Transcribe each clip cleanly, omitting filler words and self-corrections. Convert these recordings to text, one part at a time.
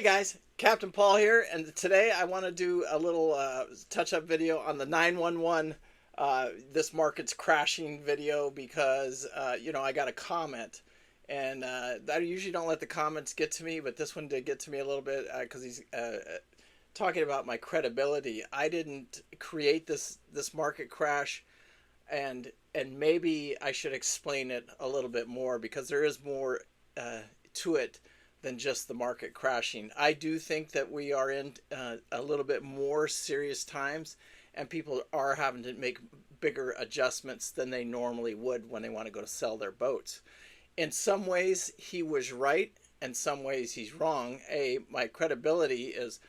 guys, Captain Paul here, and today I want to do a little touch-up video on the 911. This market's crashing video because I got a comment, and I usually don't let the comments get to me, but this one did get to me a little bit because he's talking about my credibility. I didn't create this market crash, and maybe I should explain it a little bit more because there is more to it than just the market crashing. I do think that we are in a little bit more serious times, and people are having to make bigger adjustments than they normally would when they want to go to sell their boats. In some ways, he was right. In some ways, he's wrong. My credibility is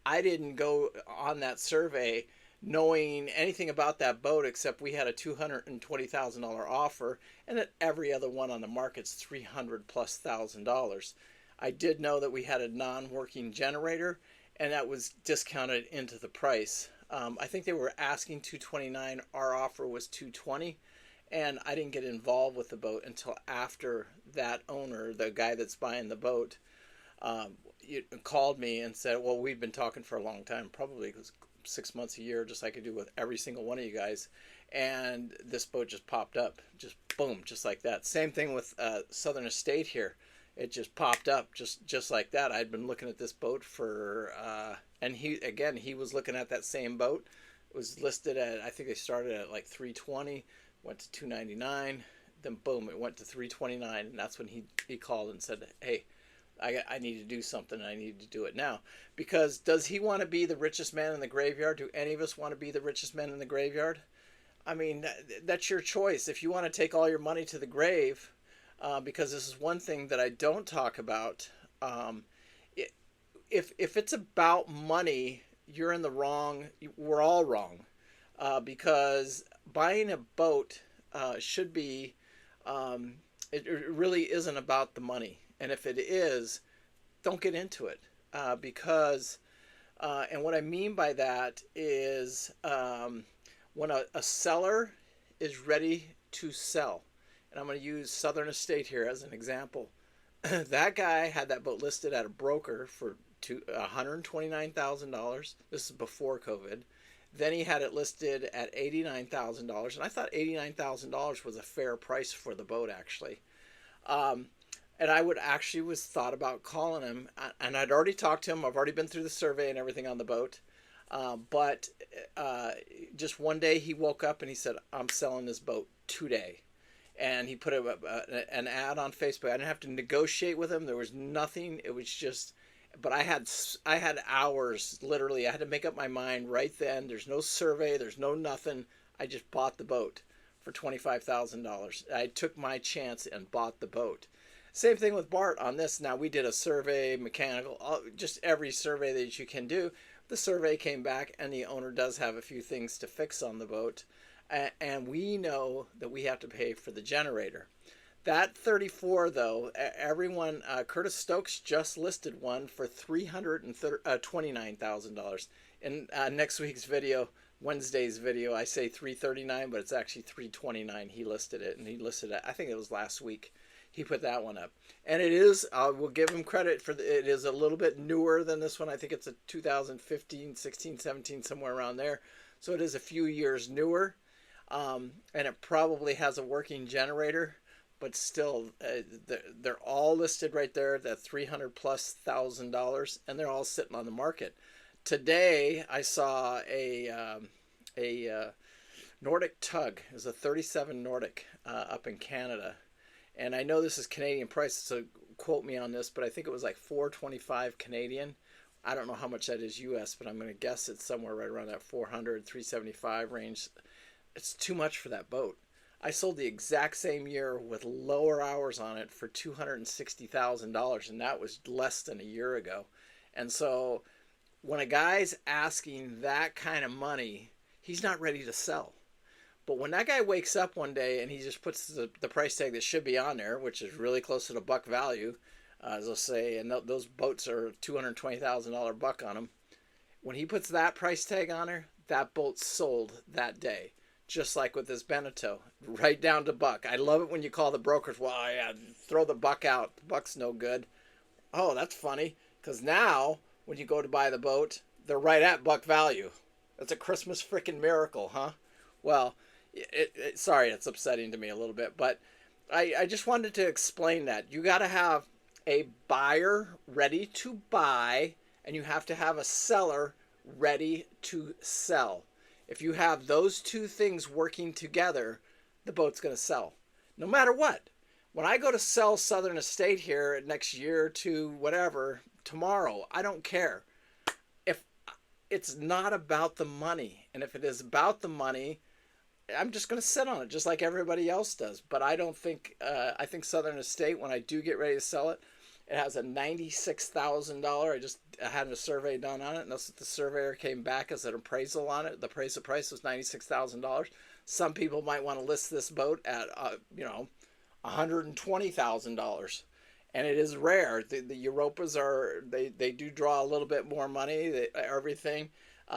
I didn't go on that survey knowing anything about that boat except we had a $220,000 offer, and that every other one on the market's $300,000+. I did know that we had a non-working generator, and that was discounted into the price. I think they were asking $229. Our offer was $220, and I didn't get involved with the boat until after that owner, the guy that's buying the boat, called me and said, "Well, we've been talking for a long time, probably 6 months, a year, just like I do with every single one of you guys." And this boat just popped up, just boom, just like that. Same thing with Southern Estate here. It just popped up just like that. I'd been looking at this boat for, and he was looking at that same boat. It was listed at, I think they started at like 320, went to 299, then boom, it went to 329, and that's when he called and said, "Hey, I need to do something, and I need to do it now." Because does he want to be the richest man in the graveyard? Do any of us want to be the richest man in the graveyard? I mean, that's your choice. If you want to take all your money to the grave, because this is one thing that I don't talk about. If it's about money, you're in the wrong. We're all wrong, because buying a boat should be. It really isn't about the money, and if it is, don't get into it, because. And what I mean by that is when a seller is ready to sell. And I'm going to use Southern Estate here as an example. That guy had that boat listed at a broker for $129,000. This is before COVID. Then he had it listed at $89,000. And I thought $89,000 was a fair price for the boat, actually. And I was thought about calling him. And I'd already talked to him. I've already been through the survey and everything on the boat. But just one day he woke up and he said, "I'm selling this boat today." And he put an ad on Facebook. I didn't have to negotiate with him. There was nothing. It was just, but I had hours, literally. I had to make up my mind right then. There's no survey. There's no nothing. I just bought the boat for $25,000. I took my chance and bought the boat. Same thing with Bart on this. Now, we did a survey, mechanical, just every survey that you can do. The survey came back, and the owner does have a few things to fix on the boat. And we know that we have to pay for the generator. That 34, though, everyone, Curtis Stokes just listed one for $329,000. In next week's video, Wednesday's video, I say 339, but it's actually 329. He listed it, and he listed it, I think it was last week. He put that one up. And it is, we'll give him credit for it is a little bit newer than this one. I think it's a 2015, 16, 17, somewhere around there. So it is a few years newer. And it probably has a working generator, but still, they're all listed right there, that $300,000+, and they're all sitting on the market. Today, I saw a Nordic tug. It was a 37 Nordic up in Canada, and I know this is Canadian price, so quote me on this, but I think it was like $425 Canadian. I don't know how much that is US, but I'm going to guess it's somewhere right around that 400, 375 range. It's too much for that boat. I sold the exact same year with lower hours on it for $260,000, and that was less than a year ago. And so when a guy's asking that kind of money, he's not ready to sell. But when that guy wakes up one day and he just puts the price tag that should be on there, which is really close to the buck value, as I'll say, and those boats are $220,000 buck on them. When he puts that price tag on her, that boat sold that day. Just like with this Beneteau, right down to buck. I love it when you call the brokers, "Well, yeah, throw the buck out. The buck's no good." Oh, that's funny. Because now, when you go to buy the boat, they're right at buck value. That's a Christmas freaking miracle, huh? Well, sorry, it's upsetting to me a little bit, but I just wanted to explain that. You got to have a buyer ready to buy, and you have to have a seller ready to sell. If you have those two things working together, the boat's going to sell, no matter what. When I go to sell Southern Estate here next year or two, whatever, tomorrow, I don't care. If it's not about the money, and if it is about the money, I'm just going to sit on it just like everybody else does. But I don't think, I think Southern Estate, when I do get ready to sell it, it has a $96,000. I had a survey done on it, and that's what the surveyor came back as an appraisal on it. The price was $96,000. Some people might want to list this boat at, $120,000. And it is rare. The Europas they do draw a little bit more money, everything.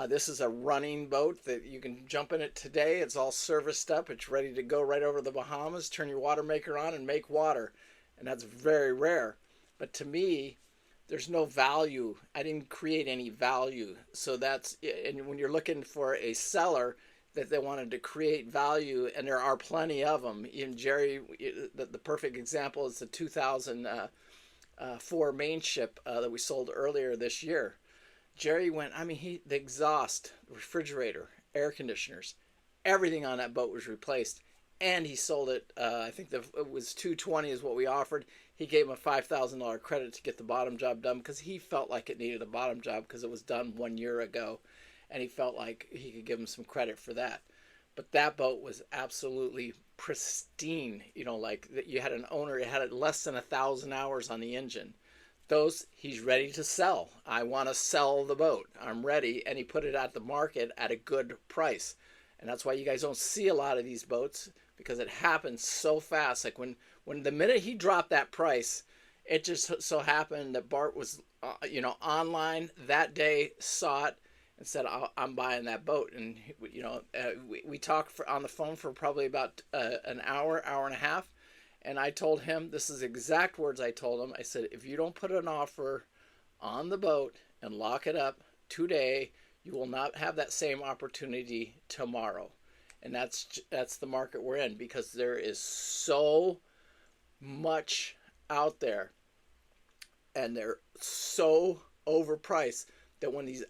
This is a running boat that you can jump in it today. It's all serviced up. It's ready to go right over the Bahamas, turn your water maker on and make water. And that's very rare. But to me, there's no value. I didn't create any value. So that's, and when you're looking for a seller that they wanted to create value, and there are plenty of them. Even Jerry, the perfect example is the 2004 main ship that we sold earlier this year. Jerry went, the exhaust, refrigerator, air conditioners, everything on that boat was replaced. And he sold it, I think it was $220 is what we offered. He gave him a $5,000 credit to get the bottom job done because he felt like it needed a bottom job because it was done 1 year ago. And he felt like he could give him some credit for that. But that boat was absolutely pristine. Like you had an owner, it had less than 1,000 hours on the engine. Those he's ready to sell. I want to sell the boat. I'm ready. And he put it at the market at a good price. And that's why you guys don't see a lot of these boats, because it happens so fast. Like when the minute he dropped that price, it just so happened that Bart was, online that day, saw it, and said, I'm buying that boat. And, we talked on the phone for probably about an hour and a half. And I told him, this is exact words I told him. I said, if you don't put an offer on the boat and lock it up today, you will not have that same opportunity tomorrow. And that's the market we're in, because there is so much out there, and they're so overpriced that when these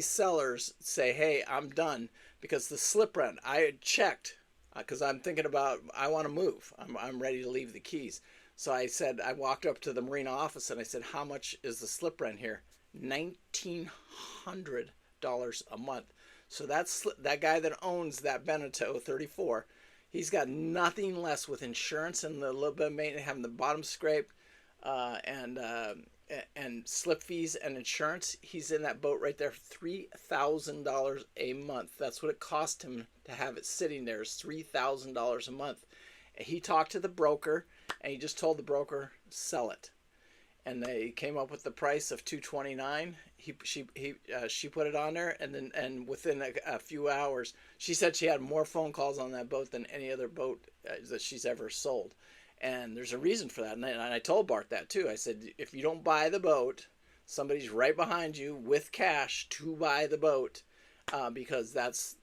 sellers say, hey, I'm done, because the slip rent, I had checked, because I'm thinking about, I want to move. I'm ready to leave the Keys. So I walked up to the marina office and I said, how much is the slip rent here? $1,900 a month. So that guy that owns that Beneteau 34, he's got nothing less with insurance and the little bit of maintenance, having the bottom scraped, and slip fees and insurance. He's in that boat right there, $3,000 a month. That's what it cost him to have it sitting there, is $3,000 a month. And he talked to the broker, and he just told the broker, sell it. And they came up with the price of $229. She put it on there, and within a few hours, she said she had more phone calls on that boat than any other boat that she's ever sold. And there's a reason for that. And I told Bart that too. I said, if you don't buy the boat, somebody's right behind you with cash to buy the boat, because that's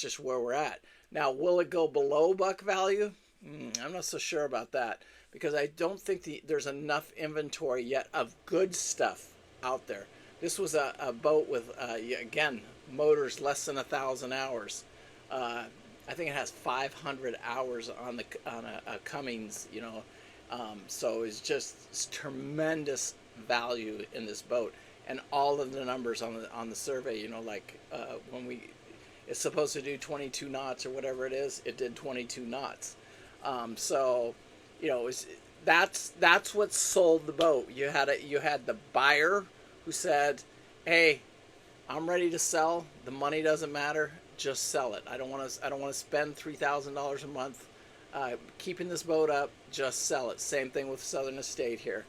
just where we're at. Now, will it go below buck value? I'm not so sure about that, because I don't think there's enough inventory yet of good stuff out there. This was a boat with, again, motors less than 1,000 hours. I think it has 500 hours on a Cummins, so it's tremendous value in this boat. And all of the numbers on the survey, when it's supposed to do 22 knots or whatever it is, it did 22 knots. That's what sold the boat. You had the buyer who said, hey, I'm ready to sell. The money doesn't matter. Just sell it. I don't want to spend $3,000 a month keeping this boat up. Just sell it. Same thing with Southern Estate here.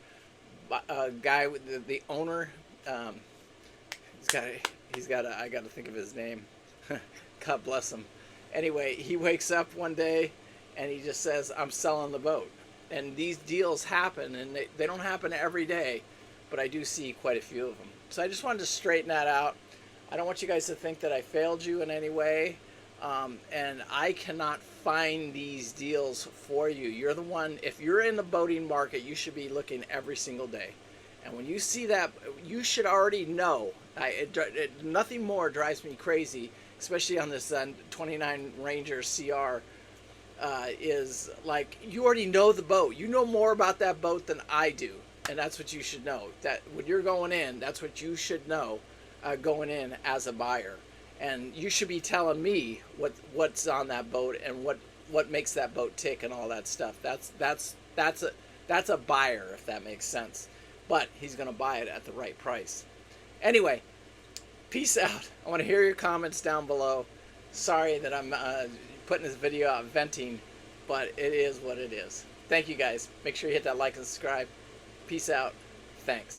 Guy with the owner, he's got I got to think of his name. God bless him. Anyway, he wakes up one day and he just says, I'm selling the boat. And these deals happen, and they don't happen every day, but I do see quite a few of them. So I just wanted to straighten that out. I don't want you guys to think that I failed you in any way. And I cannot find these deals for you. You're the one, if you're in the boating market, you should be looking every single day. And when you see that, you should already know. Nothing more drives me crazy, especially on this 29 Ranger CR, is like, you already know the boat. You know more about that boat than I do. And that's what you should know. That when you're going in, that's what you should know going in as a buyer. And you should be telling me what's on that boat and what makes that boat tick and all that stuff. That's a buyer, if that makes sense. But he's going to buy it at the right price. Anyway, peace out. I want to hear your comments down below. Sorry that I'm putting this video out venting, but it is what it is. Thank you guys. Make sure you hit that like and subscribe. Peace out. Thanks.